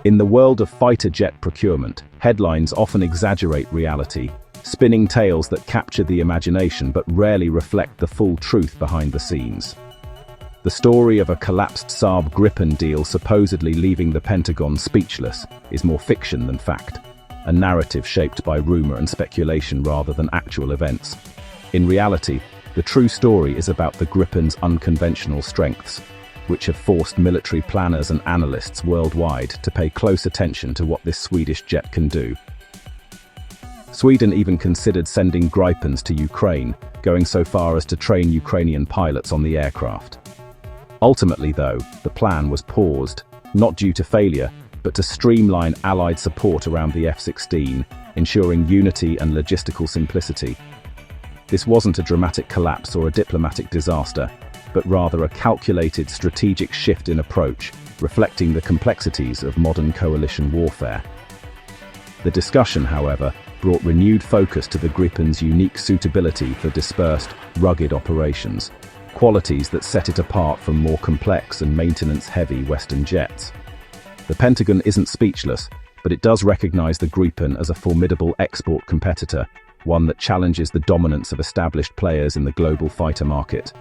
In the world of fighter jet procurement, headlines often exaggerate reality, spinning tales that capture the imagination but rarely reflect the full truth behind the scenes. The story of a collapsed Saab Gripen deal supposedly leaving the Pentagon speechless is more fiction than fact, a narrative shaped by rumor and speculation rather than actual events. In reality, the true story is about the Gripen's unconventional strengths, which have forced military planners and analysts worldwide to pay close attention to what this Swedish jet can do. Sweden even considered sending Gripens to Ukraine, going so far as to train Ukrainian pilots on the aircraft. Ultimately, though, the plan was paused, not due to failure, but to streamline Allied support around the F-16, ensuring unity and logistical simplicity. This wasn't a dramatic collapse or a diplomatic disaster, but rather a calculated strategic shift in approach, reflecting the complexities of modern coalition warfare. The discussion, however, brought renewed focus to the Gripen's unique suitability for dispersed, rugged operations, qualities that set it apart from more complex and maintenance-heavy Western jets. The Pentagon isn't speechless, but it does recognize the Gripen as a formidable export competitor, one that challenges the dominance of established players in the global fighter market.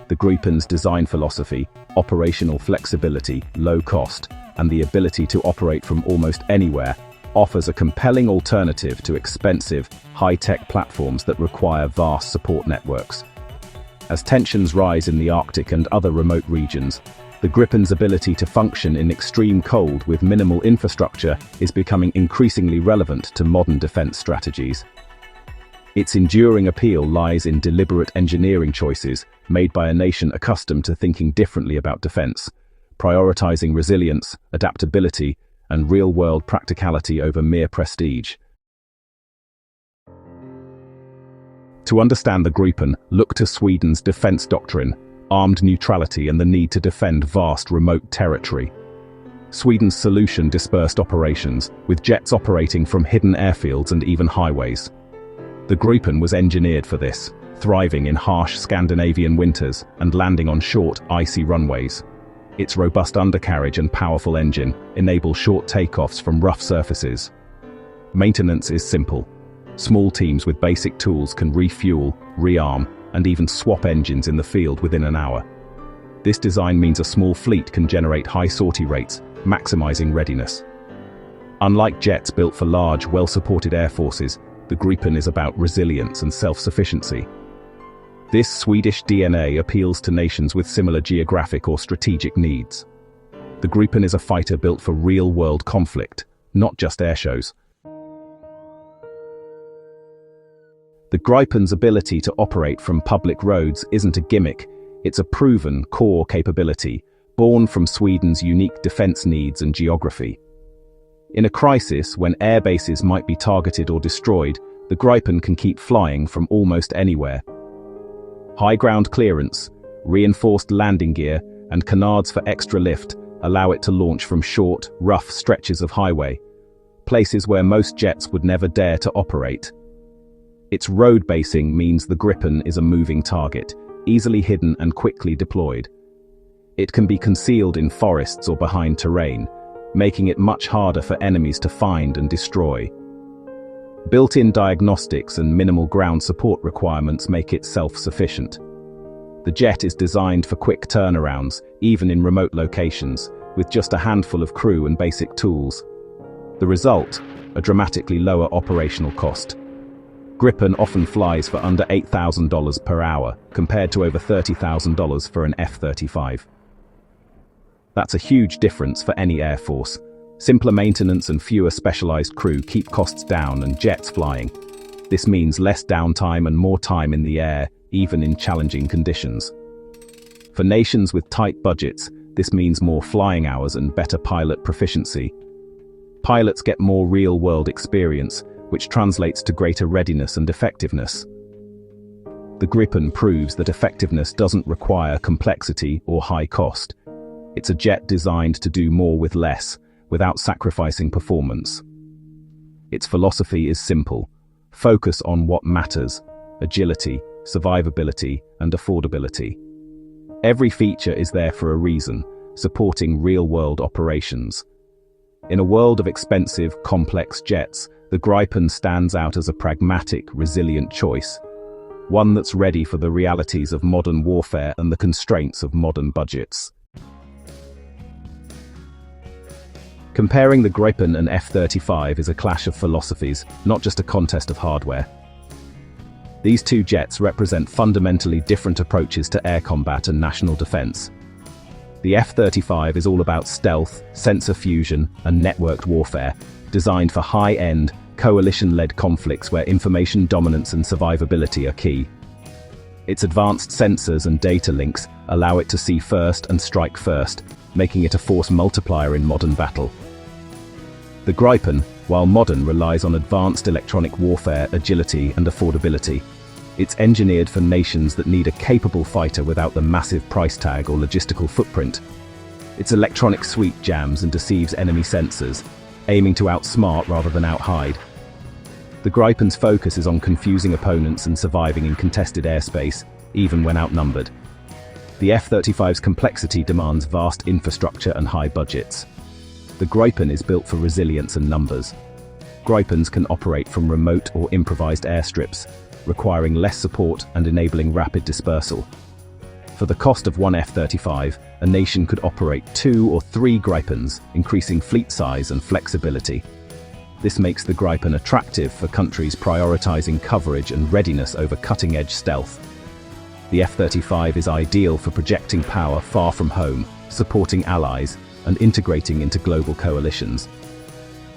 The Gripen's design philosophy, operational flexibility, low cost, and the ability to operate from almost anywhere offers a compelling alternative to expensive, high-tech platforms that require vast support networks. As tensions rise in the Arctic and other remote regions, the Gripen's ability to function in extreme cold with minimal infrastructure is becoming increasingly relevant to modern defense strategies. Its enduring appeal lies in deliberate engineering choices made by a nation accustomed to thinking differently about defense, prioritizing resilience, adaptability, and real-world practicality over mere prestige. To understand the Gripen, look to Sweden's defense doctrine, armed neutrality and the need to defend vast remote territory. Sweden's solution dispersed operations, with jets operating from hidden airfields and even highways. The Gripen was engineered for this, thriving in harsh Scandinavian winters and landing on short, icy runways. Its robust undercarriage and powerful engine enable short takeoffs from rough surfaces. Maintenance is simple. Small teams with basic tools can refuel, rearm, and even swap engines in the field within an hour. This design means a small fleet can generate high sortie rates, maximizing readiness. Unlike jets built for large, well-supported air forces, the Gripen is about resilience and self-sufficiency. This Swedish DNA appeals to nations with similar geographic or strategic needs. The Gripen is a fighter built for real-world conflict, not just airshows. The Gripen's ability to operate from public roads isn't a gimmick, it's a proven core capability, born from Sweden's unique defense needs and geography. In a crisis, when air bases might be targeted or destroyed, the Gripen can keep flying from almost anywhere. High ground clearance, reinforced landing gear, and canards for extra lift allow it to launch from short, rough stretches of highway, places where most jets would never dare to operate. Its road basing means the Gripen is a moving target, easily hidden and quickly deployed. It can be concealed in forests or behind terrain, making it much harder for enemies to find and destroy. Built-in diagnostics and minimal ground support requirements make it self-sufficient. The jet is designed for quick turnarounds, even in remote locations, with just a handful of crew and basic tools. The result, a dramatically lower operational cost. Gripen often flies for under $8,000 per hour, compared to over $30,000 for an F-35. That's a huge difference for any air force. Simpler maintenance and fewer specialized crew keep costs down and jets flying. This means less downtime and more time in the air, even in challenging conditions. For nations with tight budgets, this means more flying hours and better pilot proficiency. Pilots get more real-world experience, which translates to greater readiness and effectiveness. The Gripen proves that effectiveness doesn't require complexity or high cost. It's a jet designed to do more with less, without sacrificing performance. Its philosophy is simple: focus on what matters: agility, survivability, and affordability. Every feature is there for a reason, supporting real-world operations. In a world of expensive, complex jets, the Gripen stands out as a pragmatic, resilient choice, one that's ready for the realities of modern warfare and the constraints of modern budgets. Comparing the Gripen and F-35 is a clash of philosophies, not just a contest of hardware. These two jets represent fundamentally different approaches to air combat and national defense. The F-35 is all about stealth, sensor fusion, and networked warfare, designed for high-end, coalition-led conflicts where information dominance and survivability are key. Its advanced sensors and data links allow it to see first and strike first, making it a force multiplier in modern battle. The Gripen, while modern, relies on advanced electronic warfare, agility, and affordability. It's engineered for nations that need a capable fighter without the massive price tag or logistical footprint. Its electronic suite jams and deceives enemy sensors, aiming to outsmart rather than outhide. The Gripen's focus is on confusing opponents and surviving in contested airspace, even when outnumbered. The F-35's complexity demands vast infrastructure and high budgets. The Gripen is built for resilience and numbers. Gripens can operate from remote or improvised airstrips, requiring less support and enabling rapid dispersal. For the cost of one F-35, a nation could operate 2 or 3 Gripens, increasing fleet size and flexibility. This makes the Gripen attractive for countries prioritizing coverage and readiness over cutting-edge stealth. The F-35 is ideal for projecting power far from home, supporting allies, and integrating into global coalitions.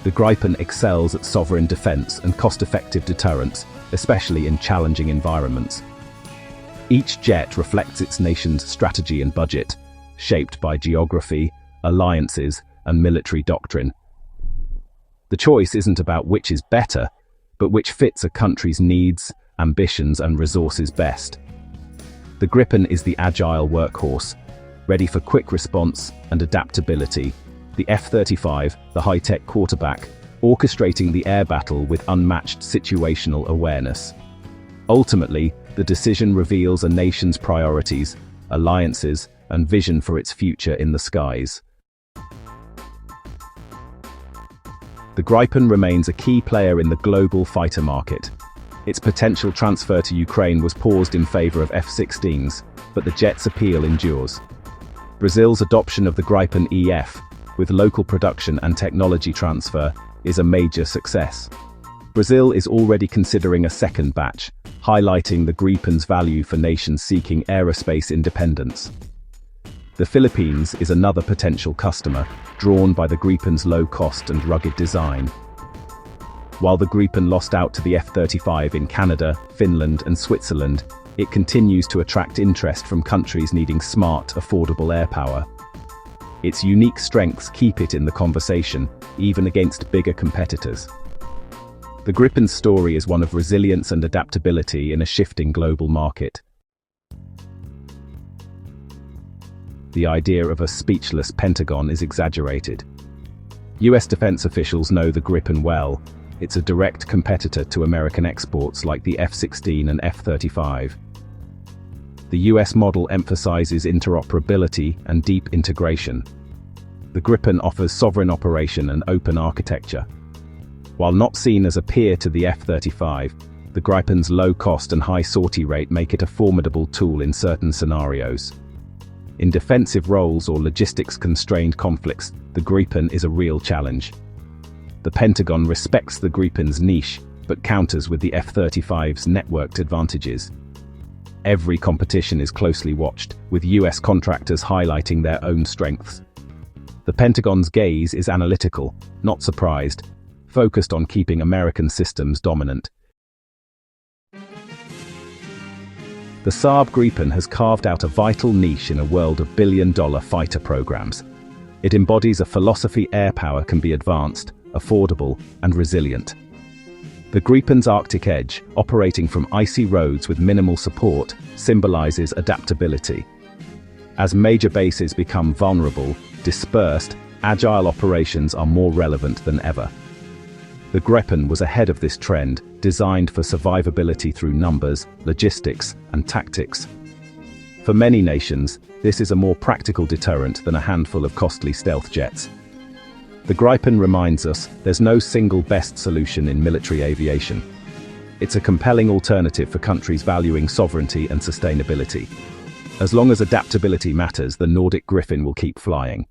The Gripen excels at sovereign defense and cost-effective deterrence, especially in challenging environments. Each jet reflects its nation's strategy and budget, shaped by geography, alliances, and military doctrine. The choice isn't about which is better, but which fits a country's needs, ambitions, and resources best. The Gripen is the agile workhorse, ready for quick response and adaptability. The F-35, the high-tech quarterback, orchestrating the air battle with unmatched situational awareness. Ultimately, the decision reveals a nation's priorities, alliances, and vision for its future in the skies. The Gripen remains a key player in the global fighter market. Its potential transfer to Ukraine was paused in favor of F-16s, but the jet's appeal endures. Brazil's adoption of the Gripen EF, with local production and technology transfer, is a major success. Brazil is already considering a second batch, highlighting the Gripen's value for nations seeking aerospace independence. The Philippines is another potential customer, drawn by the Gripen's low cost and rugged design. While the Gripen lost out to the F-35 in Canada, Finland, and Switzerland, it continues to attract interest from countries needing smart, affordable air power. Its unique strengths keep it in the conversation, even against bigger competitors. The Gripen's story is one of resilience and adaptability in a shifting global market. The idea of a speechless Pentagon is exaggerated. US defense officials know the Gripen well. It's a direct competitor to American exports like the F-16 and F-35. The US model emphasizes interoperability and deep integration. The Gripen offers sovereign operation and open architecture. While not seen as a peer to the F-35, the Gripen's low cost and high sortie rate make it a formidable tool in certain scenarios. In defensive roles or logistics-constrained conflicts, the Gripen is a real challenge. The Pentagon respects the Gripen's niche, but counters with the F-35's networked advantages. Every competition is closely watched, with US contractors highlighting their own strengths. The Pentagon's gaze is analytical, not surprised, focused on keeping American systems dominant. The Saab Gripen has carved out a vital niche in a world of billion-dollar fighter programs. It embodies a philosophy air power can be advanced, affordable, and resilient. The Gripen's Arctic edge, operating from icy roads with minimal support, symbolizes adaptability. As major bases become vulnerable, dispersed, agile operations are more relevant than ever. The Gripen was ahead of this trend, designed for survivability through numbers, logistics, and tactics. For many nations, this is a more practical deterrent than a handful of costly stealth jets. The Gripen reminds us there's no single best solution in military aviation. It's a compelling alternative for countries valuing sovereignty and sustainability. As long as adaptability matters, the Nordic Gripen will keep flying.